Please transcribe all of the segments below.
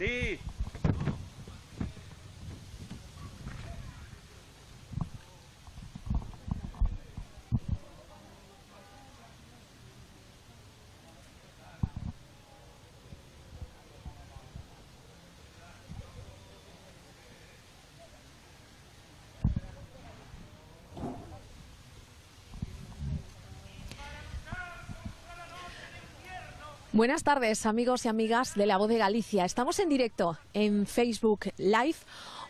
Sí. Buenas tardes, amigos y amigas de La Voz de Galicia. Estamos en directo en Facebook Live.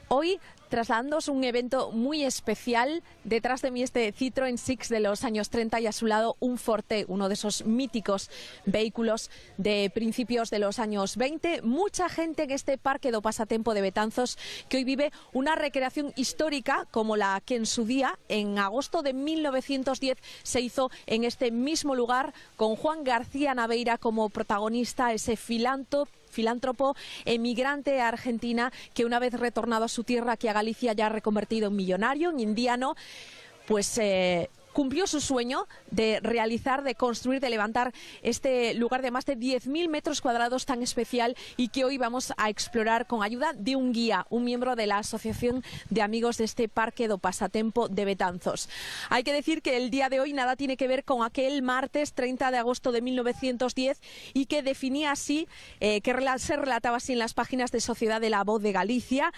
Hoy trasladándoos un evento muy especial. Detrás de mí este Citroën Six de los años 30 y a su lado un Forte, uno de esos míticos vehículos de principios de los años 20. Mucha gente en este parque do Pasatempo de Betanzos que hoy vive una recreación histórica como la que en su día, en agosto de 1910, se hizo en este mismo lugar con Juan García Naveira como protagonista, ese filántropo emigrante a Argentina que una vez retornado a su tierra, aquí a Galicia, ya reconvertido en millonario, en indiano, pues cumplió su sueño de realizar, de construir, de levantar este lugar de más de 10.000 metros cuadrados tan especial y que hoy vamos a explorar con ayuda de un guía, un miembro de la Asociación de Amigos de este Parque do Pasatempo de Betanzos. Hay que decir que el día de hoy nada tiene que ver con aquel martes 30 de agosto de 1910 y que definía así, se relataba así en las páginas de Sociedad de la Voz de Galicia.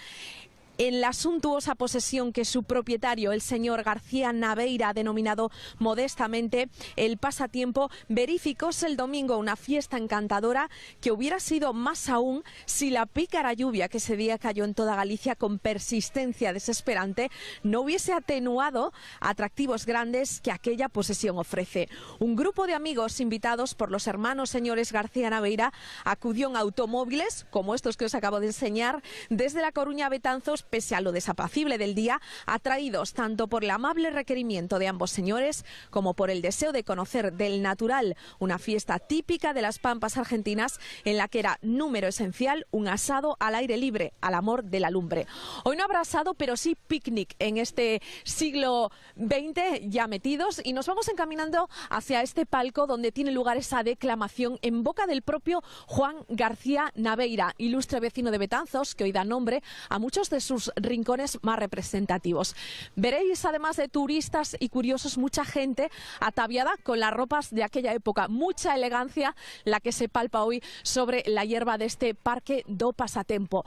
En la suntuosa posesión que su propietario, el señor García Naveira, ha denominado modestamente el Pasatiempo, verificóse el domingo una fiesta encantadora que hubiera sido más aún si la pícara lluvia que ese día cayó en toda Galicia con persistencia desesperante no hubiese atenuado atractivos grandes que aquella posesión ofrece. Un grupo de amigos invitados por los hermanos señores García Naveira acudió en automóviles, como estos que os acabo de enseñar, desde La Coruña a Betanzos, pese a lo desapacible del día, atraídos tanto por el amable requerimiento de ambos señores como por el deseo de conocer del natural una fiesta típica de las pampas argentinas en la que era número esencial un asado al aire libre, al amor de la lumbre. Hoy no habrá asado, pero sí picnic en este siglo XX ya metidos, y nos vamos encaminando hacia este palco donde tiene lugar esa declamación en boca del propio Juan García Naveira, ilustre vecino de Betanzos, que hoy da nombre a muchos de sus rincones más representativos. Veréis, además de turistas y curiosos, mucha gente ataviada con las ropas de aquella época, mucha elegancia la que se palpa hoy sobre la hierba de este Parque do Pasatempo.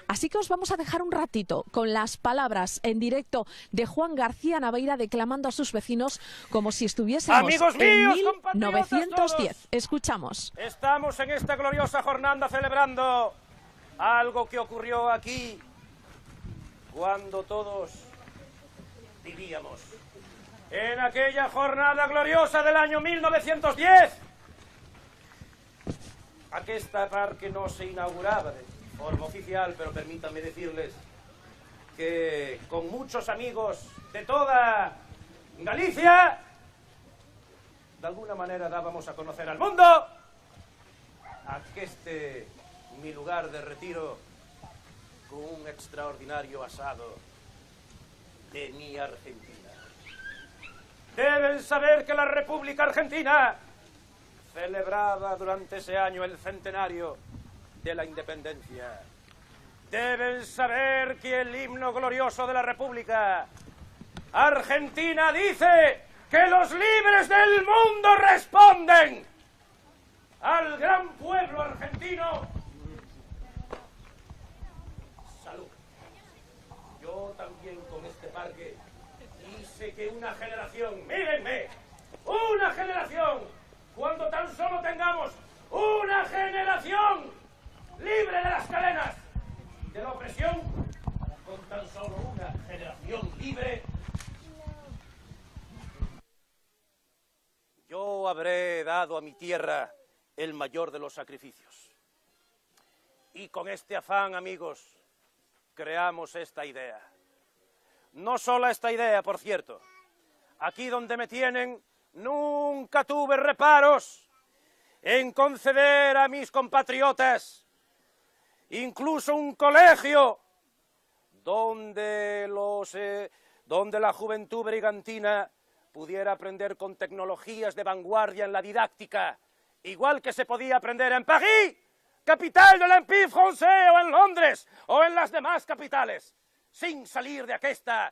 Así que os vamos a dejar un ratito con las palabras en directo de Juan García Naveira declamando a sus vecinos como si estuviésemos Amigos míos, en 1910. Escuchamos. Estamos en esta gloriosa jornada celebrando algo que ocurrió aquí cuando todos vivíamos. En aquella jornada gloriosa del año 1910, aquesta parque no se inauguraba de forma oficial, pero permítanme decirles que con muchos amigos de toda Galicia, de alguna manera dábamos a conocer al mundo aqueste mi lugar de retiro con un extraordinario asado de mi Argentina. Deben saber que la República Argentina celebraba durante ese año el centenario de la independencia. Deben saber que el himno glorioso de la República Argentina dice que los libres del mundo responden al gran pueblo argentino. Salud. Yo también con este parque hice que una generación, mírenme, una generación, cuando tan solo tengamos una generación libre de las cadenas de la opresión, con tan solo una generación libre, yo habré dado a mi tierra el mayor de los sacrificios. Y con este afán, amigos, creamos esta idea. No solo esta idea, por cierto. Aquí donde me tienen, nunca tuve reparos en conceder a mis compatriotas incluso un colegio donde la juventud brigantina pudiera aprender con tecnologías de vanguardia en la didáctica, igual que se podía aprender en París, capital de l'Empire Français o en Londres o en las demás capitales, sin salir de aquesta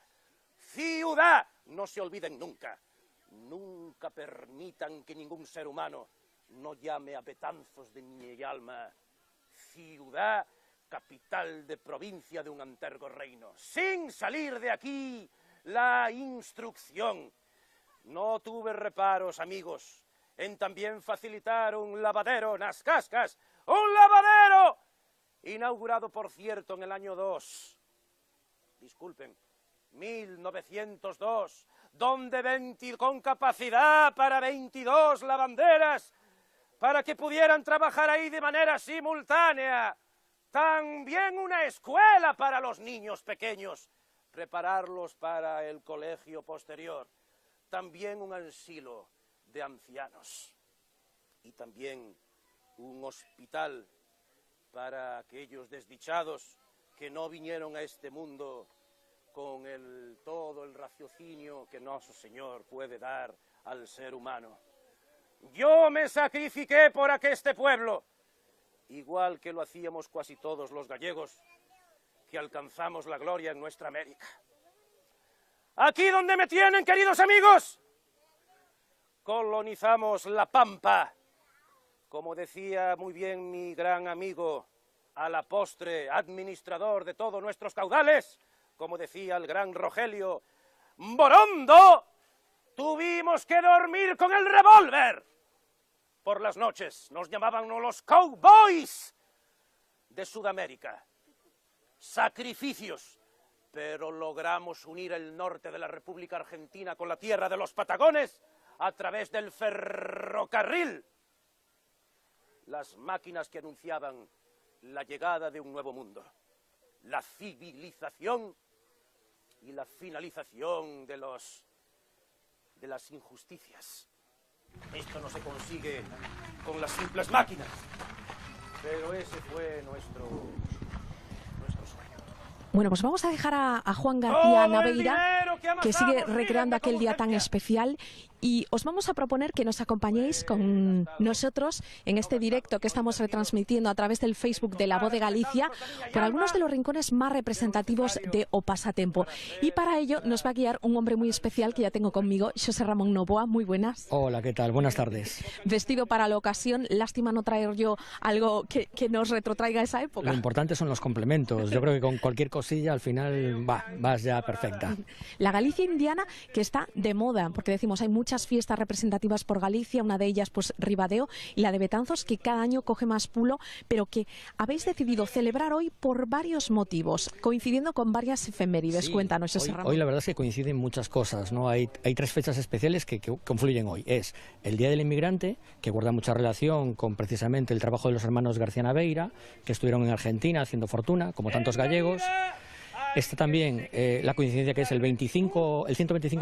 ciudad. No se olviden nunca, nunca permitan que ningún ser humano no llame a Betanzos de mi alma ciudad, capital de provincia de un antiguo reino. Sin salir de aquí, la instrucción. No tuve reparos, amigos, en también facilitar un lavadero, nas cascas, un lavadero, inaugurado, por cierto, en el año 2. Disculpen, 1902, donde con capacidad para 22 lavanderas, para que pudieran trabajar ahí de manera simultánea. También una escuela para los niños pequeños, prepararlos para el colegio posterior. También un asilo de ancianos. Y también un hospital para aquellos desdichados que no vinieron a este mundo con todo el raciocinio que nuestro Señor puede dar al ser humano. Yo me sacrifiqué por este pueblo, igual que lo hacíamos casi todos los gallegos, que alcanzamos la gloria en nuestra América. Aquí donde me tienen, queridos amigos, colonizamos la Pampa, como decía muy bien mi gran amigo, a la postre administrador de todos nuestros caudales, como decía el gran Rogelio Borondo, tuvimos que dormir con el revólver. Por las noches nos llamaban los cowboys de Sudamérica. Sacrificios, pero logramos unir el norte de la República Argentina con la tierra de los Patagones a través del ferrocarril. Las máquinas que anunciaban la llegada de un nuevo mundo, la civilización y la finalización de las injusticias. Esto no se consigue con las simples máquinas, pero ese fue nuestro sueño. Bueno, pues vamos a dejar a Juan García Naveira, que sigue recreando aquel día tan especial, y os vamos a proponer que nos acompañéis con nosotros en este directo que estamos retransmitiendo a través del Facebook de La Voz de Galicia por algunos de los rincones más representativos de O Pasatempo. Y para ello nos va a guiar un hombre muy especial que ya tengo conmigo, Xosé Ramón Novoa. Muy buenas. Hola, ¿qué tal? Buenas tardes. Vestido para la ocasión, lástima no traer yo algo que nos retrotraiga a esa época. Lo importante son los complementos. Yo creo que con cualquier cosilla al final vas ya perfecta. La Galicia indiana, que está de moda, porque decimos hay muchas fiestas representativas por Galicia, una de ellas pues Ribadeo y la de Betanzos, que cada año coge más pulo, pero que habéis decidido celebrar hoy por varios motivos, coincidiendo con varias efemérides. Sí, cuéntanos, Xosé Ramón. Hoy la verdad es que coinciden muchas cosas, ¿no? Hay 3 fechas especiales que confluyen hoy. Es el Día del Inmigrante, que guarda mucha relación con precisamente el trabajo de los hermanos García Naveira, que estuvieron en Argentina haciendo fortuna, como tantos gallegos. Está también la coincidencia que es el 125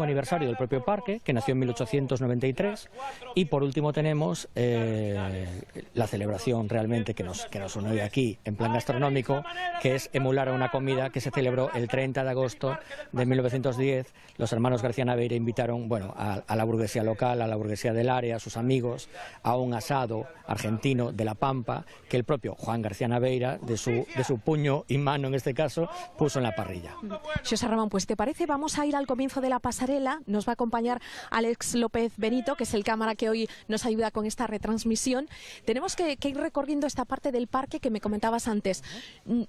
aniversario del propio parque, que nació en 1893. Y por último tenemos la celebración realmente que nos une hoy aquí en plan gastronómico, que es emular a una comida que se celebró el 30 de agosto de 1910. Los hermanos García Naveira invitaron a la burguesía local, a la burguesía del área, a sus amigos, a un asado argentino de La Pampa, que el propio Juan García Naveira, de su puño y mano en este caso, puso en la parrilla. Xosé Ramón, pues ¿te parece? Vamos a ir al comienzo de la pasarela. Nos va a acompañar Alex López Benito, que es el cámara que hoy nos ayuda con esta retransmisión. Tenemos que ir recorriendo esta parte del parque que me comentabas antes.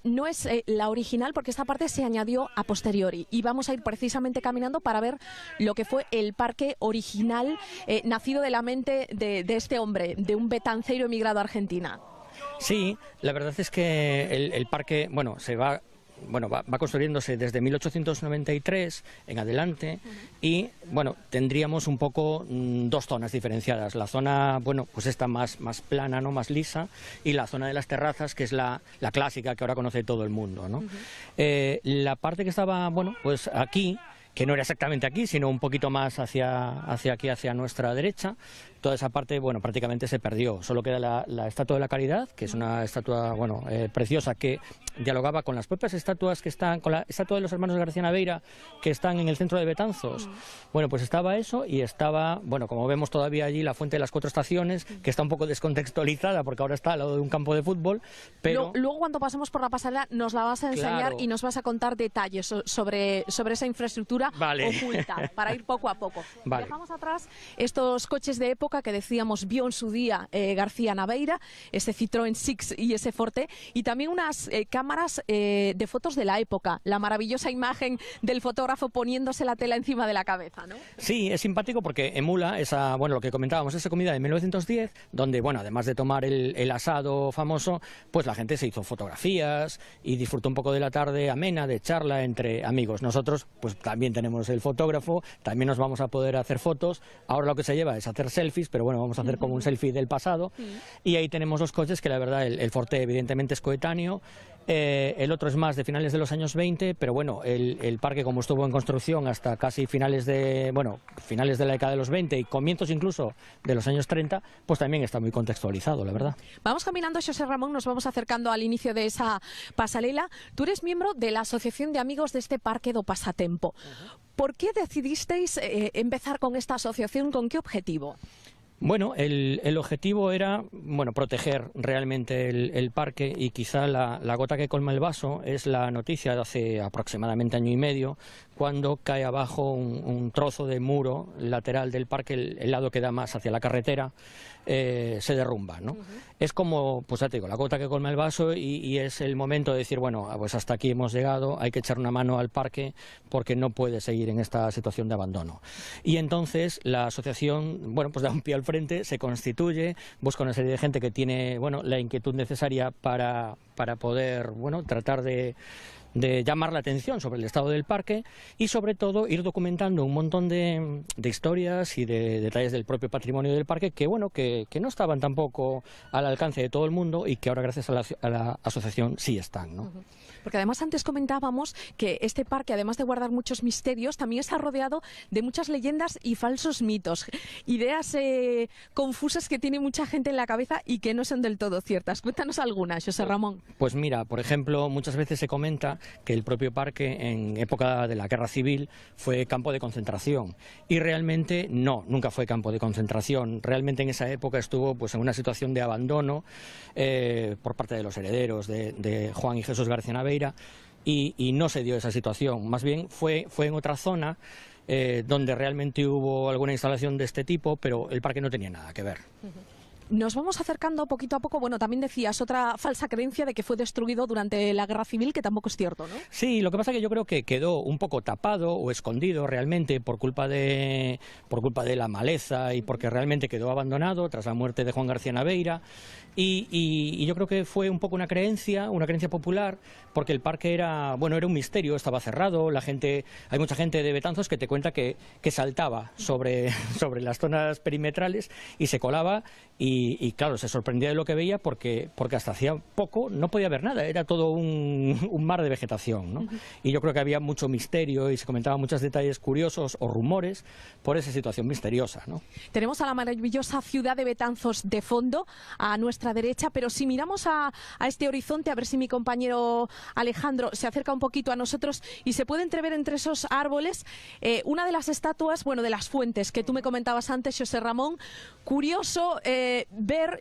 No es la original, porque esta parte se añadió a posteriori, y vamos a ir precisamente caminando para ver lo que fue el parque original, nacido de la mente de este hombre, de un betanceiro emigrado a Argentina. Sí, la verdad es que el parque, va construyéndose desde 1893 en adelante, y tendríamos un poco 2 zonas diferenciadas. La zona, pues esta más plana, ¿no?, más lisa, y la zona de las terrazas, que es la clásica que ahora conoce todo el mundo, ¿no? La parte que estaba, pues aquí, que no era exactamente aquí, sino un poquito más hacia aquí, hacia nuestra derecha. Toda esa parte, bueno, prácticamente se perdió. Solo queda la Estatua de la Caridad, que es una estatua, bueno, preciosa, que dialogaba con las propias estatuas que están, con la estatua de los hermanos García Naveira, que están en el centro de Betanzos. Bueno, pues estaba eso y estaba, bueno, como vemos todavía allí, la Fuente de las Cuatro Estaciones, que está un poco descontextualizada porque ahora está al lado de un campo de fútbol, pero... Luego cuando pasemos por la pasarela nos la vas a enseñar, claro, y nos vas a contar detalles sobre esa infraestructura oculta, para ir poco a poco. Vale. Dejamos atrás estos coches de época que decíamos vio en su día García Naveira, ese Citroën Six y ese Forte, y también unas cámaras de fotos de la época, la maravillosa imagen del fotógrafo poniéndose la tela encima de la cabeza, ¿no? Sí, es simpático porque emula esa, bueno, lo que comentábamos, esa comida de 1910, donde, bueno, además de tomar el asado famoso, pues la gente se hizo fotografías y disfrutó un poco de la tarde amena, de charla entre amigos. Nosotros, pues también tenemos el fotógrafo, también nos vamos a poder hacer fotos. Ahora lo que se lleva es hacer selfies, pero bueno, vamos a hacer como un selfie del pasado. Y ahí tenemos los coches que la verdad, el Forte evidentemente es coetáneo. El otro es más de finales de los años 20, pero bueno, el parque, como estuvo en construcción hasta casi finales de la década de los 20 y comienzos incluso de los años 30, pues también está muy contextualizado, la verdad. Vamos caminando, José Ramón, nos vamos acercando al inicio de esa pasarela. Tú eres miembro de la Asociación de Amigos de este Parque do Pasatempo. ¿Por qué decidisteis empezar con esta asociación? ¿Con qué objetivo? Bueno, el objetivo era, bueno, proteger realmente el parque, y quizá la gota que colma el vaso es la noticia de hace aproximadamente año y medio, cuando cae abajo un trozo de muro lateral del parque, el lado que da más hacia la carretera, se derrumba, ¿no? Es como, pues ya te digo, la gota que colma el vaso, y es el momento de decir, bueno, pues hasta aquí hemos llegado, hay que echar una mano al parque porque no puede seguir en esta situación de abandono. Y entonces la asociación, bueno, pues da un pie al frente, se constituye, busca una serie de gente que tiene, bueno, la inquietud necesaria para poder, bueno, tratar de llamar la atención sobre el estado del parque, y sobre todo ir documentando un montón de historias y de detalles del propio patrimonio del parque que, bueno, que no estaban tampoco al alcance de todo el mundo, y que ahora gracias a la asociación sí están, ¿no? Porque además antes comentábamos que este parque, además de guardar muchos misterios, también está rodeado de muchas leyendas y falsos mitos, ideas confusas que tiene mucha gente en la cabeza y que no son del todo ciertas. Cuéntanos algunas, José Ramón. Pues mira, por ejemplo, muchas veces se comenta que el propio parque en época de la Guerra Civil fue campo de concentración, y realmente no, nunca fue campo de concentración. Realmente en esa época estuvo, pues, en una situación de abandono por parte de los herederos de Juan y Jesús García Naveira, y no se dio esa situación. Más bien fue en otra zona donde realmente hubo alguna instalación de este tipo, pero el parque no tenía nada que ver. Nos vamos acercando poquito a poco. Bueno, también decías otra falsa creencia de que fue destruido durante la Guerra Civil, que tampoco es cierto, ¿no? Sí, lo que pasa es que yo creo que quedó un poco tapado o escondido realmente por culpa de la maleza, y porque realmente quedó abandonado tras la muerte de Juan García Naveira, y yo creo que fue un poco una creencia popular, porque el parque era un misterio, estaba cerrado. Hay mucha gente de Betanzos que te cuenta que saltaba sobre las zonas perimetrales y se colaba, y claro, se sorprendía de lo que veía porque hasta hacía poco no podía ver nada, era todo un mar de vegetación, ¿no? Y yo creo que había mucho misterio y se comentaban muchos detalles curiosos o rumores por esa situación misteriosa, ¿no? Tenemos a la maravillosa ciudad de Betanzos de fondo a nuestra derecha, pero si miramos a este horizonte, a ver si mi compañero Alejandro se acerca un poquito a nosotros y se puede entrever entre esos árboles una de las estatuas, bueno, de las fuentes que tú me comentabas antes, José Ramón. Curioso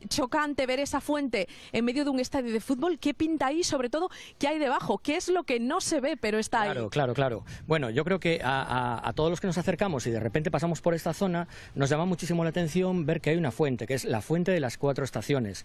chocante ver esa fuente en medio de un estadio de fútbol. ¿Qué pinta ahí? Sobre todo, ¿qué hay debajo? ¿Qué es lo que no se ve pero está ahí? Claro. Bueno, yo creo que a todos los que nos acercamos y de repente pasamos por esta zona, nos llama muchísimo la atención ver que hay una fuente, que es la Fuente de las Cuatro Estaciones.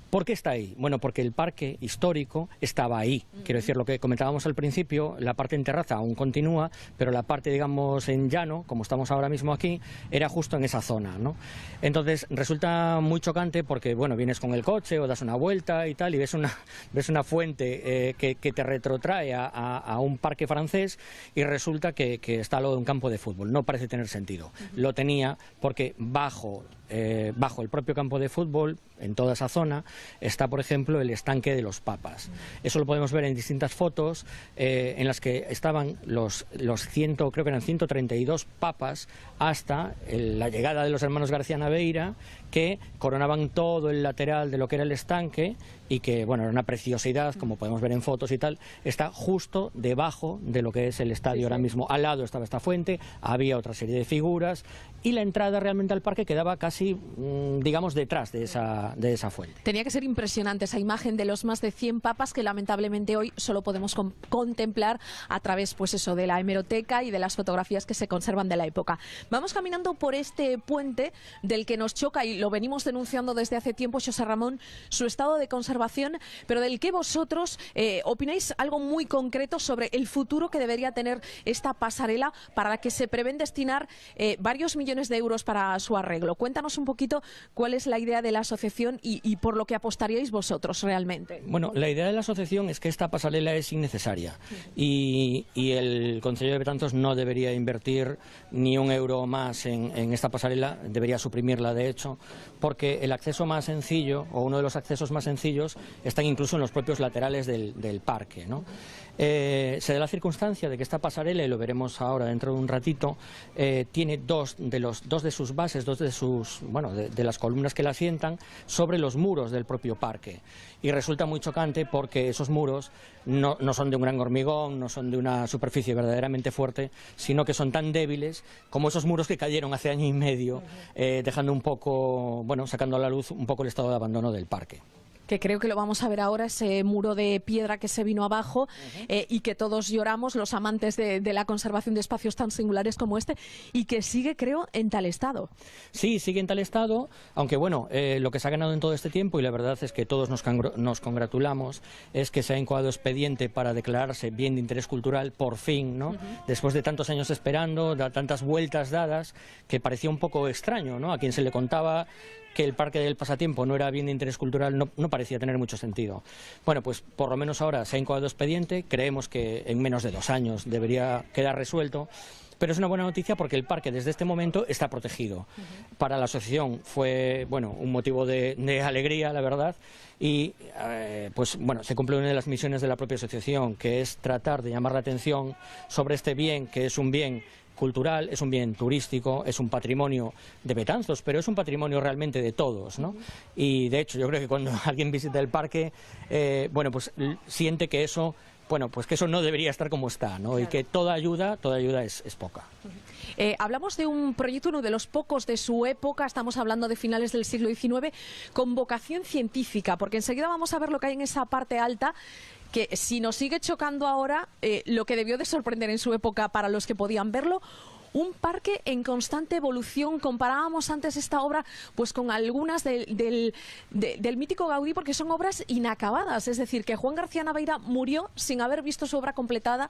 ¿Por qué está ahí? Bueno, porque el parque histórico estaba ahí. Quiero decir, lo que comentábamos al principio, la parte en terraza aún continúa, pero la parte, digamos, en llano, como estamos ahora mismo aquí, era justo en esa zona, ¿no? Entonces resulta muy chocante porque, bueno, vienes con el coche o das una vuelta y tal, y ves una fuente que te retrotrae a un parque francés, y resulta que está al lado de un campo de fútbol. No parece tener sentido. Lo tenía porque bajo el propio campo de fútbol, en toda esa zona, está, por ejemplo, el estanque de los papas. Eso lo podemos ver en distintas fotos en las que estaban los 100, creo que eran 132 papas hasta la llegada de los hermanos García Naveira, que coronaban todo el lateral de lo que era el estanque y que, bueno, era una preciosidad, como podemos ver en fotos y tal. Está justo debajo de lo que es el estadio ahora mismo. Al lado estaba esta fuente, había otra serie de figuras y la entrada realmente al parque quedaba casi, digamos, detrás de esa fuente. Tenía que ser impresionante esa imagen de los más de 100 papas que lamentablemente hoy solo podemos contemplar a través, pues eso, de la hemeroteca y de las fotografías que se conservan de la época. Vamos caminando por este puente del que nos choca, y lo venimos denunciando desde hace tiempo, Xosé Ramón, su estado de conservación, pero del que vosotros opináis algo muy concreto sobre el futuro que debería tener esta pasarela, para la que se prevén destinar varios millones de euros para su arreglo. Cuéntanos un poquito cuál es la idea de la asociación y por lo que apostaríais vosotros realmente. Bueno, la idea de la asociación es que esta pasarela es innecesaria y el Concello de Betanzos no debería invertir ni un euro más en esta pasarela, debería suprimirla de hecho, porque el acceso más sencillo, o uno de los accesos más sencillos, están incluso en los propios laterales del parque, ¿no? Se da la circunstancia de que esta pasarela, y lo veremos ahora dentro de un ratito, tiene dos de sus bases, de las columnas que la asientan, sobre los muros del propio parque. Y resulta muy chocante porque esos muros no son de un gran hormigón, no son de una superficie verdaderamente fuerte, sino que son tan débiles como esos muros que cayeron hace año y medio, dejando un poco, sacando a la luz un poco el estado de abandono del parque. Que creo que lo vamos a ver ahora, ese muro de piedra que se vino abajo y que todos lloramos, los amantes de la conservación de espacios tan singulares como este, y que sigue, creo, en tal estado. Sí, sigue en tal estado, aunque lo que se ha ganado en todo este tiempo, y la verdad es que todos nos congratulamos, es que se ha incoado expediente para declararse bien de interés cultural, por fin, ¿no? Después de tantos años esperando, tantas vueltas dadas, que parecía un poco extraño, ¿no? A quien se le contaba que el Parque del Pasatiempo no era bien de interés cultural, no parecía tener mucho sentido. Bueno, pues por lo menos ahora se ha incoado expediente, creemos que en menos de 2 años debería quedar resuelto, pero es una buena noticia porque el parque desde este momento está protegido. Para la asociación fue, un motivo de alegría, la verdad, y se cumple una de las misiones de la propia asociación, que es tratar de llamar la atención sobre este bien, que es un bien cultural, es un bien turístico, es un patrimonio de Betanzos, pero es un patrimonio realmente de todos, ¿no? Y de hecho yo creo que cuando alguien visita el parque, siente que eso, que eso no debería estar como está, ¿no? Claro. Y que toda ayuda es poca. Hablamos de un proyecto, uno de los pocos de su época, estamos hablando de finales del siglo XIX, con vocación científica, porque enseguida vamos a ver lo que hay en esa parte alta, que si nos sigue chocando ahora, lo que debió de sorprender en su época para los que podían verlo, un parque en constante evolución. Comparábamos antes esta obra pues con algunas del mítico Gaudí, porque son obras inacabadas, es decir, que Juan García Naveira murió sin haber visto su obra completada.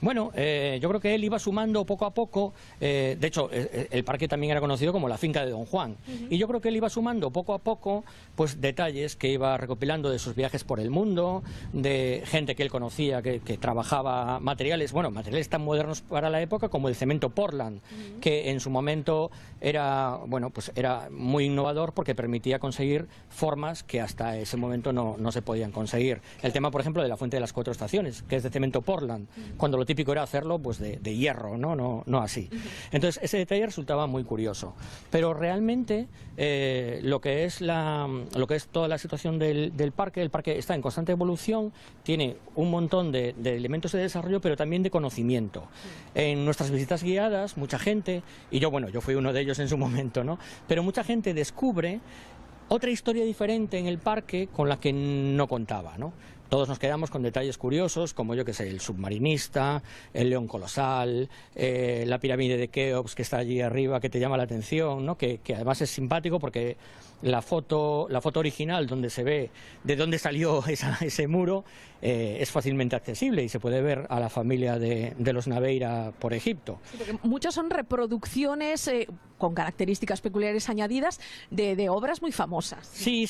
Yo creo que él iba sumando poco a poco, de hecho el parque también era conocido como la finca de Don Juan, y yo creo que él iba sumando poco a poco pues detalles que iba recopilando de sus viajes por el mundo, de gente que él conocía que trabajaba materiales tan modernos para la época como el cemento Portland, que en su momento era muy innovador porque permitía conseguir formas que hasta ese momento no se podían conseguir. El tema, por ejemplo, de la fuente de las 4 estaciones, que es de cemento Portland, cuando lo típico era hacerlo pues de hierro, no así. Entonces ese detalle resultaba muy curioso, pero realmente lo que es toda la situación del parque, el parque está en constante evolución, tiene un montón de elementos de desarrollo, pero también de conocimiento. En nuestras visitas guiadas, mucha gente, y yo fui uno de ellos en su momento, ¿no? Pero mucha gente descubre otra historia diferente en el parque con la que no contaba, ¿no? Todos nos quedamos con detalles curiosos, como el submarinista, el león colosal, la pirámide de Keops que está allí arriba, que te llama la atención, ¿no? Que además es simpático porque la foto original donde se ve de dónde salió ese muro es fácilmente accesible y se puede ver a la familia de los Naveira por Egipto. Sí, porque muchas son reproducciones con características peculiares añadidas de obras muy famosas. Sí,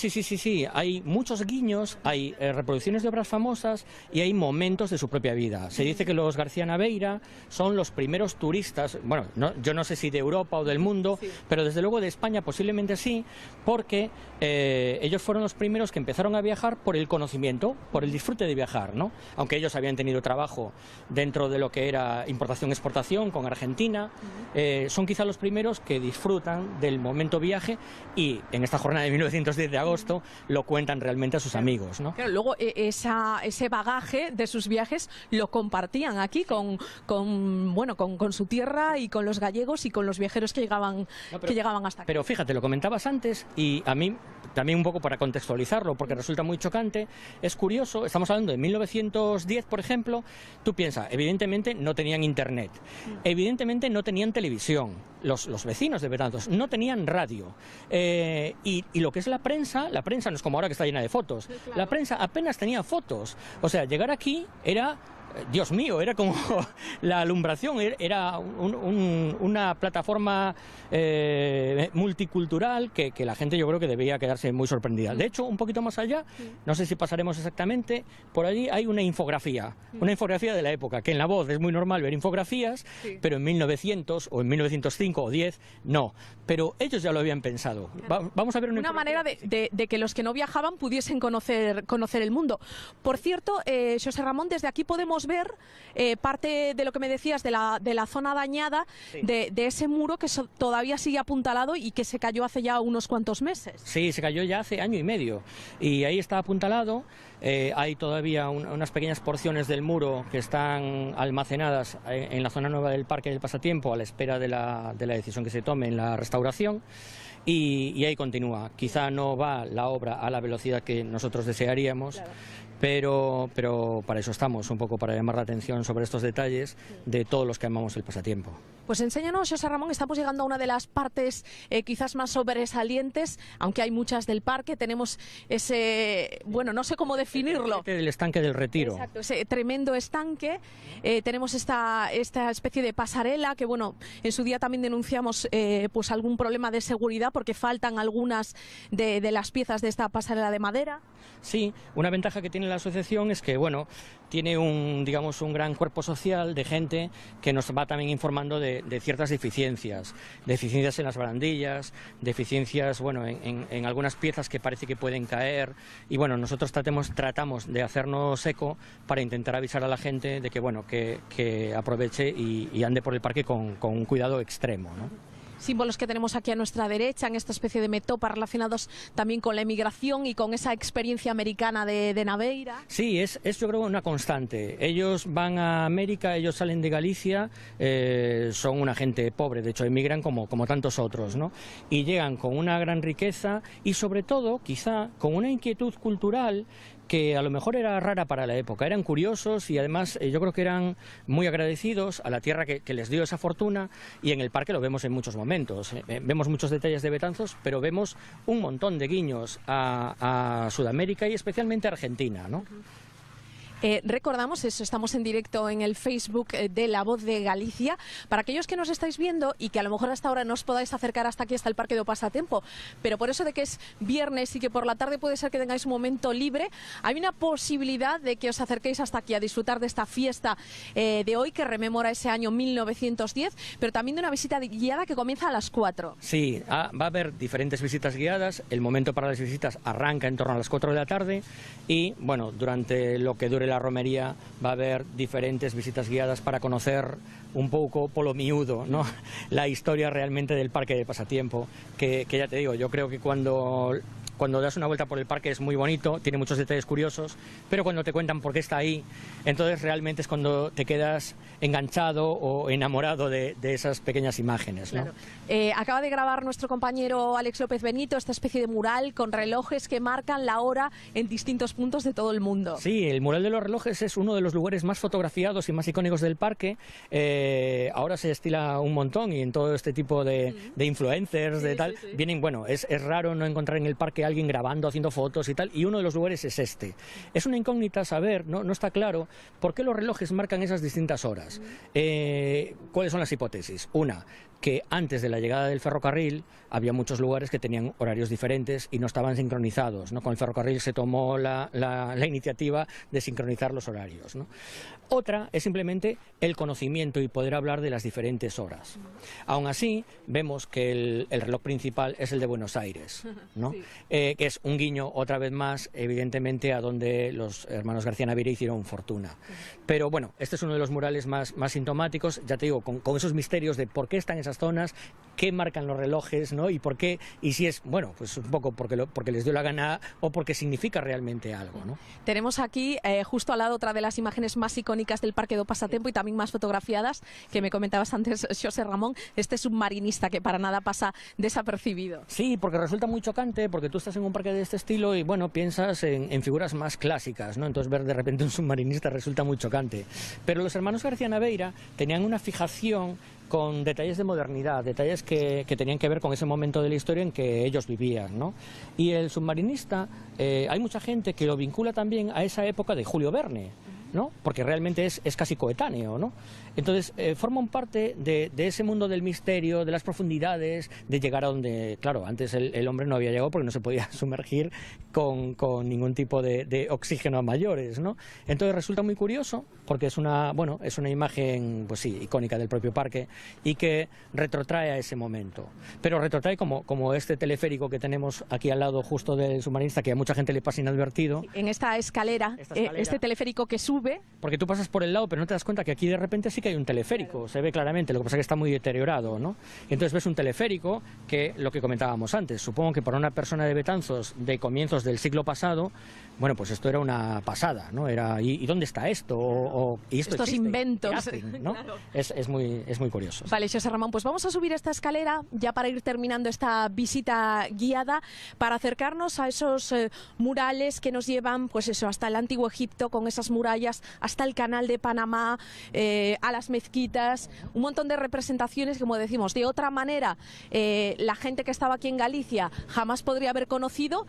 hay muchos guiños, hay reproducciones de obras famosas y hay momentos de su propia vida. Se dice que los García Naveira son los primeros turistas, bueno, yo no sé si de Europa o del mundo, pero desde luego de España posiblemente sí, porque ellos fueron los primeros que empezaron a viajar por el conocimiento, por el disfrute de viajar, ¿no? Aunque ellos habían tenido trabajo dentro de lo que era importación-exportación con Argentina, son quizá los primeros que disfrutan del momento viaje y en esta jornada de 1910 de agosto lo cuentan realmente a sus amigos, ¿no? Claro, luego ese bagaje de sus viajes lo compartían aquí con su tierra y con los gallegos y con los viajeros que llegaban hasta aquí. Pero fíjate, lo comentabas antes y a mí también un poco para contextualizarlo, porque resulta muy chocante, es curioso, estamos hablando de 1910, por ejemplo, tú piensas, evidentemente no tenían internet, evidentemente no tenían televisión, los vecinos de Betanzos no tenían radio, y lo que es la prensa no es como ahora que está llena de fotos, sí, claro. La prensa apenas tenía fotos, o sea, llegar aquí era... Dios mío, era como la alumbración, era una plataforma multicultural que la gente yo creo que debía quedarse muy sorprendida. De hecho, un poquito más allá, no sé si pasaremos exactamente, por allí hay una infografía de la época, que en La Voz es muy normal ver infografías, pero en 1900 o en 1905 o 10 no, pero ellos ya lo habían pensado. Vamos a ver una manera de que los que no viajaban pudiesen conocer el mundo. Por cierto, José Ramón, desde aquí podemos ver parte de lo que me decías de la zona dañada, de ese muro que todavía sigue apuntalado y que se cayó hace ya unos cuantos meses. Sí, se cayó ya hace año y medio y ahí está apuntalado. Hay todavía unas pequeñas porciones del muro que están almacenadas en la zona nueva del Parque del Pasatiempo a la espera de la decisión que se tome en la restauración. Y ahí continúa. Quizá no va la obra a la velocidad que nosotros desearíamos, claro. Pero para eso estamos, un poco para llamar la atención sobre estos detalles de todos los que amamos el pasatiempo. Pues enséñanos, José Ramón, estamos llegando a una de las partes quizás más sobresalientes, aunque hay muchas del parque, tenemos ese, bueno, no sé cómo definirlo. El estanque del Retiro. Exacto, ese tremendo estanque, tenemos esta especie de pasarela que, bueno, en su día también denunciamos pues algún problema de seguridad porque faltan algunas de las piezas de esta pasarela de madera. Sí, una ventaja que tiene la asociación es que, bueno, tiene un gran cuerpo social de gente que nos va también informando de ciertas deficiencias en las barandillas, deficiencias, bueno, en algunas piezas que parece que pueden caer y, bueno, nosotros tratamos de hacernos eco para intentar avisar a la gente de que, bueno, que aproveche y ande por el parque con un cuidado extremo, ¿no? Símbolos que tenemos aquí a nuestra derecha en esta especie de metopa relacionados también con la emigración y con esa experiencia americana de Naveira. Sí, es yo creo una constante. Ellos van a América, ellos salen de Galicia, son una gente pobre, de hecho emigran como tantos otros, ¿no? Y llegan con una gran riqueza y sobre todo quizá con una inquietud cultural que a lo mejor era rara para la época, eran curiosos y además yo creo que eran muy agradecidos a la tierra que les dio esa fortuna y en el parque lo vemos en muchos momentos. Vemos muchos detalles de Betanzos, pero vemos un montón de guiños a Sudamérica y especialmente a Argentina, ¿no? Recordamos eso, estamos en directo en el Facebook de La Voz de Galicia. Para aquellos que nos estáis viendo y que a lo mejor hasta ahora no os podáis acercar hasta aquí, hasta el Parque do Pasatiempo, pero por eso de que es viernes y que por la tarde puede ser que tengáis un momento libre, hay una posibilidad de que os acerquéis hasta aquí a disfrutar de esta fiesta de hoy que rememora ese año 1910, pero también de una visita guiada que comienza a las 4. Sí, va a haber diferentes visitas guiadas. El momento para las visitas arranca en torno a las 4 de la tarde y, bueno, durante lo que dure la romería va a haber diferentes visitas guiadas para conocer un poco por lo miudo, ¿no? La historia realmente del Parque de Pasatiempo, que ya te digo, yo creo que cuando das una vuelta por el parque es muy bonito, tiene muchos detalles curiosos, pero cuando te cuentan por qué está ahí, entonces realmente es cuando te quedas enganchado o enamorado de esas pequeñas imágenes, ¿no? Claro. Acaba de grabar nuestro compañero Alex López Benito esta especie de mural con relojes que marcan la hora en distintos puntos de todo el mundo. Sí, el mural de los relojes es uno de los lugares más fotografiados y más icónicos del parque. Ahora se estila un montón y en todo este tipo de influencers, vienen, bueno, es raro no encontrar en el parque alguien grabando, haciendo fotos y tal, y uno de los lugares es este. Es una incógnita saber, no está claro, por qué los relojes marcan esas distintas horas. ¿Cuáles son las hipótesis? Una, que antes de la llegada del ferrocarril había muchos lugares que tenían horarios diferentes y no estaban sincronizados, ¿no? Con el ferrocarril se tomó la iniciativa de sincronizar los horarios, ¿no? Otra es simplemente el conocimiento y poder hablar de las diferentes horas. Aún así, vemos que el reloj principal es el de Buenos Aires, ¿no? Sí. Que es un guiño, otra vez más, evidentemente, a donde los hermanos García Naveira hicieron fortuna. Pero bueno, este es uno de los murales más sintomáticos, ya te digo, con esos misterios de por qué están esas zonas, qué marcan los relojes, ¿no? Y por qué, y si es, bueno, pues un poco porque les dio la gana o porque significa realmente algo, ¿no? Tenemos aquí justo al lado otra de las imágenes más icónicas del Parque do Pasatempo y también más fotografiadas, que me comentabas antes, Xosé Ramón, este submarinista que para nada pasa desapercibido. Sí, porque resulta muy chocante, porque tú estás en un parque de este estilo y, bueno, piensas en figuras más clásicas, ¿no? Entonces ver de repente un submarinista resulta muy chocante. Pero los hermanos García Naveira tenían una fijación con detalles de modernidad, detalles que tenían que ver con ese momento de la historia en que ellos vivían, ¿no? Y el submarinista, hay mucha gente que lo vincula también a esa época de Julio Verne, ¿no? Porque realmente es casi coetáneo, ¿no? Entonces, forman parte de ese mundo del misterio, de las profundidades, de llegar a donde, claro, antes el hombre no había llegado porque no se podía sumergir con ningún tipo de oxígeno a mayores, ¿no? Entonces resulta muy curioso porque es una imagen, pues sí, icónica del propio parque y que retrotrae a ese momento. Pero retrotrae como este teleférico que tenemos aquí al lado justo del submarinista, que a mucha gente le pasa inadvertido. En esta escalera, este teleférico que sube. Porque tú pasas por el lado, pero no te das cuenta que aquí de repente sí que hay un teleférico, claro. Se ve claramente, lo que pasa es que está muy deteriorado, ¿no? Y entonces ves un teleférico que, lo que comentábamos antes, supongo que para una persona de Betanzos de comienzos del siglo pasado, bueno, pues esto era una pasada, ¿no? Era, ¿y dónde está esto? ¿Y esto estos existe? inventos. ¿Qué hacen, no? Claro. Es muy curioso. Vale, Xosé Ramón, pues vamos a subir esta escalera ya para ir terminando esta visita guiada, para acercarnos a esos murales que nos llevan, pues eso, hasta el Antiguo Egipto con esas murallas, hasta el Canal de Panamá, a las mezquitas, un montón de representaciones, como decimos, de otra manera la gente que estaba aquí en Galicia jamás podría haber conocido,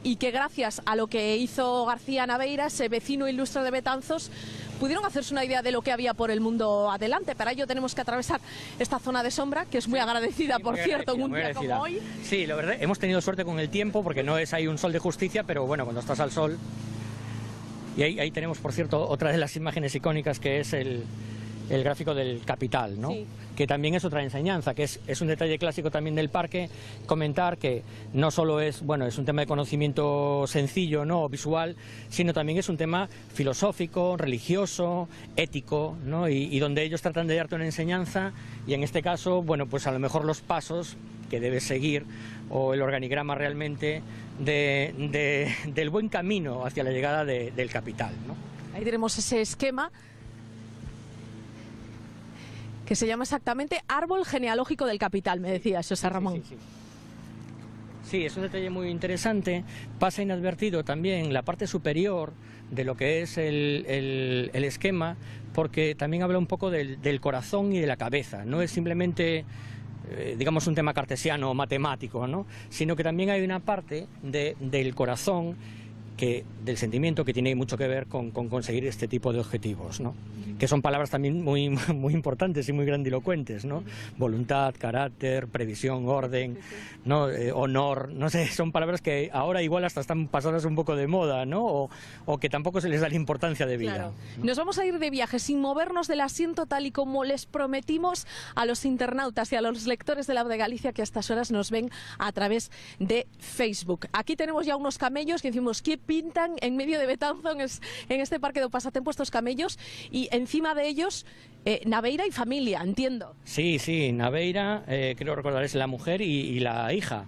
y que gracias a lo que hizo García Naveira, ese vecino ilustre de Betanzos, pudieron hacerse una idea de lo que había por el mundo adelante. Para ello tenemos que atravesar esta zona de sombra, que es muy agradecida, por cierto, en un día como hoy. Sí, la verdad, hemos tenido suerte con el tiempo, porque no es ahí un sol de justicia, pero bueno, cuando estás al sol... Y ahí tenemos, por cierto, otra de las imágenes icónicas, que es el gráfico del capital, ¿no? Sí. Que también es otra enseñanza, que es un detalle clásico también del parque, comentar que no solo es, bueno, es un tema de conocimiento sencillo, ¿no?, visual, sino también es un tema filosófico, religioso, ético, ¿no? Y donde ellos tratan de darte una enseñanza, y en este caso, bueno, pues a lo mejor los pasos que debes seguir, o el organigrama realmente del buen camino hacia la llegada del capital, ¿no? Ahí tenemos ese esquema que se llama exactamente Árbol Genealógico del Capital, me decía Xosé Ramón. Sí, es un detalle muy interesante. Pasa inadvertido también la parte superior de lo que es el esquema, porque también habla un poco del corazón y de la cabeza. No es simplemente, digamos, un tema cartesiano o matemático, ¿no?, sino que también hay una parte del corazón, del sentimiento, que tiene mucho que ver con conseguir este tipo de objetivos, ¿no? Que son palabras también muy importantes y muy grandilocuentes, ¿no? Voluntad, carácter, previsión, orden, ¿no? Honor, no sé, son palabras que ahora igual hasta están pasadas un poco de moda, ¿no? O que tampoco se les da la importancia de vida. Claro. ¿No? Nos vamos a ir de viaje sin movernos del asiento, tal y como les prometimos a los internautas y a los lectores de La Voz de Galicia, que a estas horas nos ven a través de Facebook. Aquí tenemos ya unos camellos que decimos, ¿qué pintan en medio de Betanzos en este Parque do Pasatempo estos camellos? Y encima de ellos Naveira y familia, entiendo. Sí, Naveira, creo recordar, es la mujer y la hija.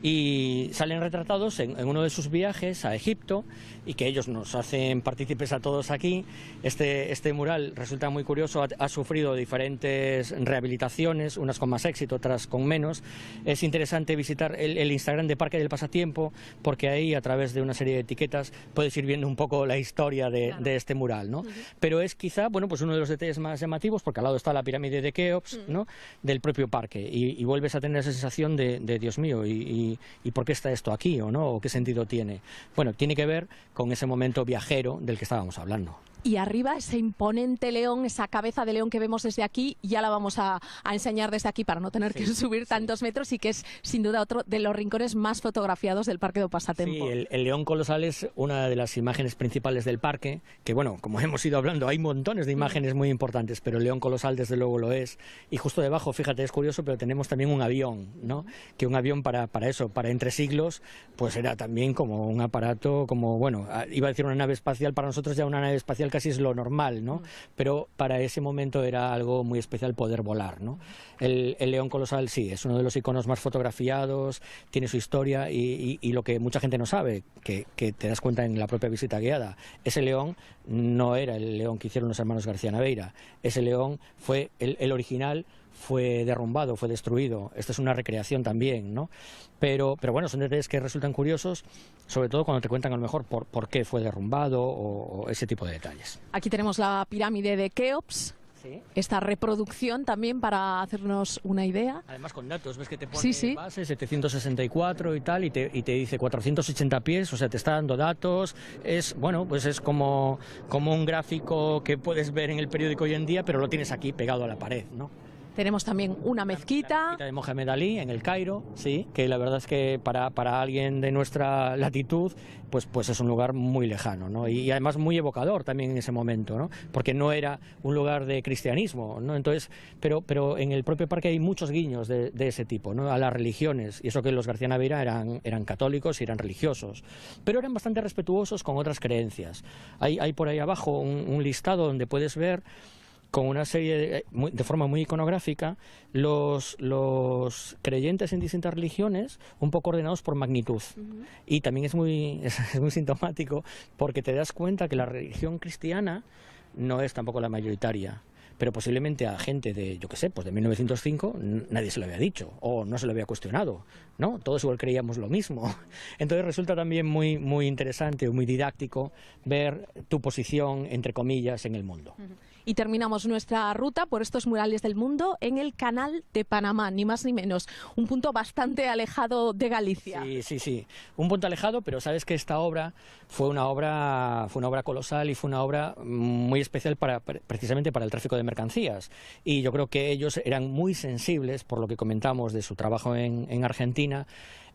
Y salen retratados en uno de sus viajes a Egipto, y que ellos nos hacen partícipes a todos aquí. Este mural resulta muy curioso, ha sufrido diferentes rehabilitaciones, unas con más éxito, otras con menos. Es interesante visitar el Instagram de Parque del Pasatiempo, porque ahí, a través de una serie de etiquetas, puedes ir viendo un poco la historia de este mural, ¿no? Pero es quizá, bueno, pues uno de los detalles más llamativos, porque al lado está la pirámide de Keops, ¿no?, del propio parque, y vuelves a tener esa sensación de Dios mío, ¿y por qué está esto aquí, o no? ¿O qué sentido tiene? Bueno, tiene que ver con ese momento viajero del que estábamos hablando. Y arriba ese imponente león, esa cabeza de león que vemos desde aquí, ya la vamos a enseñar desde aquí para no tener que subir tantos metros, y que es sin duda otro de los rincones más fotografiados del Parque do Pasatempo. Sí, el león colosal es una de las imágenes principales del parque, que bueno, como hemos ido hablando, hay montones de imágenes muy importantes, pero el león colosal desde luego lo es. Y justo debajo, fíjate, es curioso, pero tenemos también un avión, ¿no? Que un avión para eso, para entre siglos, pues era también como un aparato, como, bueno, iba a decir una nave espacial, para nosotros ya una nave espacial casi es lo normal, ¿no? Pero para ese momento era algo muy especial poder volar, ¿no? El león colosal sí, es uno de los iconos más fotografiados, tiene su historia y lo que mucha gente no sabe, que te das cuenta en la propia visita guiada, ese león no era el león que hicieron los hermanos García Naveira, ese león fue el original, fue derrumbado, fue destruido. Esta es una recreación también, ¿no? Pero bueno, son detalles que resultan curiosos, sobre todo cuando te cuentan a lo mejor por qué fue derrumbado o ese tipo de detalles. Aquí tenemos la pirámide de Keops. ¿Sí? Esta reproducción también para hacernos una idea. Además con datos, ves que te pone base 764 y tal, y te dice 480 pies, o sea, te está dando datos. Es, bueno, pues es como un gráfico que puedes ver en el periódico hoy en día, pero lo tienes aquí pegado a la pared, ¿no? Tenemos también una mezquita. La mezquita de Mohamed Ali en el Cairo, sí, que la verdad es que para alguien de nuestra latitud, pues es un lugar muy lejano, ¿no? Y además muy evocador también en ese momento, ¿no? Porque no era un lugar de cristianismo, ¿no? Entonces, pero en el propio parque hay muchos guiños de ese tipo, ¿no? A las religiones, y eso que los García Naveira eran católicos y eran religiosos, pero eran bastante respetuosos con otras creencias. Hay por ahí abajo un listado donde puedes ver con una serie de forma muy iconográfica los creyentes en distintas religiones, un poco ordenados por magnitud. Y también es muy sintomático, porque te das cuenta que la religión cristiana no es tampoco la mayoritaria, pero posiblemente a gente de, yo qué sé, pues de 1905 nadie se lo había dicho o no se lo había cuestionado, ¿no? Todos igual creíamos lo mismo. Entonces resulta también muy interesante o muy didáctico ver tu posición, entre comillas, en el mundo. Y terminamos nuestra ruta por estos murales del mundo en el Canal de Panamá, ni más ni menos. Un punto bastante alejado de Galicia. Sí. Un punto alejado, pero sabes que esta obra fue una obra colosal y fue una obra muy especial precisamente para el tráfico de mercancías. Y yo creo que ellos eran muy sensibles, por lo que comentamos de su trabajo en Argentina,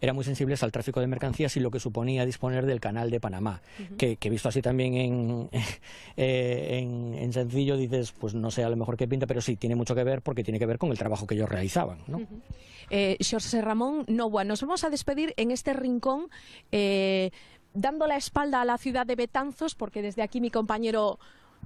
eran muy sensibles al tráfico de mercancías y lo que suponía disponer del Canal de Panamá, que visto así también en sencillo dices, pues no sé a lo mejor qué pinta, pero sí, tiene mucho que ver porque tiene que ver con el trabajo que ellos realizaban, ¿no? Xosé Ramón Novoa, nos vamos a despedir en este rincón dando la espalda a la ciudad de Betanzos, porque desde aquí mi compañero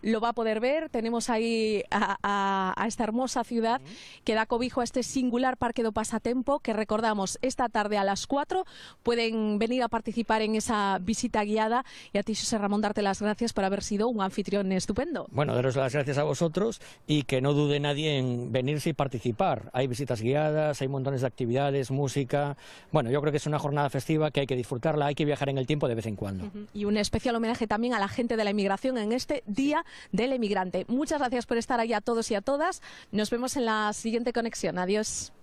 lo va a poder ver. Tenemos ahí a esta hermosa ciudad que da cobijo a este singular Parque do Pasatempo, que recordamos esta tarde a las 4 pueden venir a participar en esa visita guiada. Y a ti, Xosé Ramón, darte las gracias por haber sido un anfitrión estupendo. Bueno, daros las gracias a vosotros y que no dude nadie en venirse y participar. Hay visitas guiadas, hay montones de actividades, música. Bueno, yo creo que es una jornada festiva que hay que disfrutarla, hay que viajar en el tiempo de vez en cuando. Y un especial homenaje también a la gente de la inmigración en este Día del Emigrante. Muchas gracias por estar ahí a todos y a todas. Nos vemos en la siguiente conexión. Adiós.